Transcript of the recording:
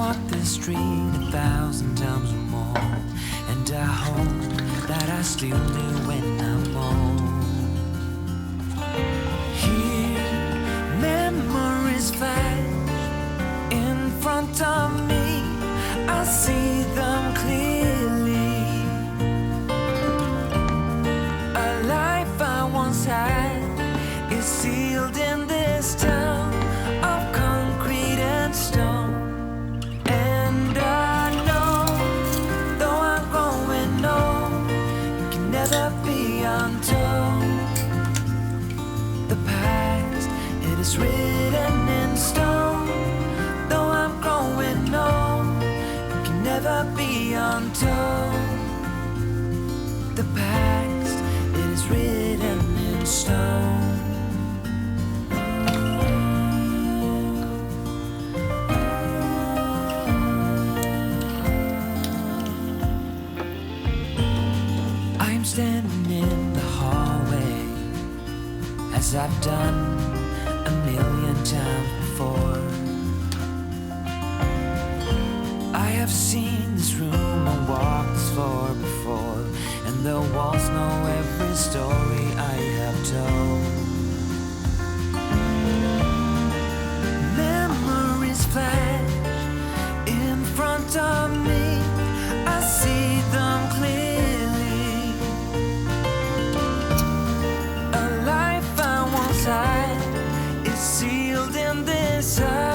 walked this street 1,000 times or more, and I hope that I still do when I'm old. Here, memories flash in front of me. I see them clearly. A life I once had is sealed in this town of concrete and stone. And I know, though I'm growing old, it can never be untold. The past, it is written in stone. Though I'm growing old, it can never be untold. The past, it is written in stone. I'm standing in the hallway, as I've done 1,000,000 times before. I have seen this room and walked this floor before, and the walls know every story I have told. Memories flash in front of me. I see them clearly. A life I once had is sealed in this earth.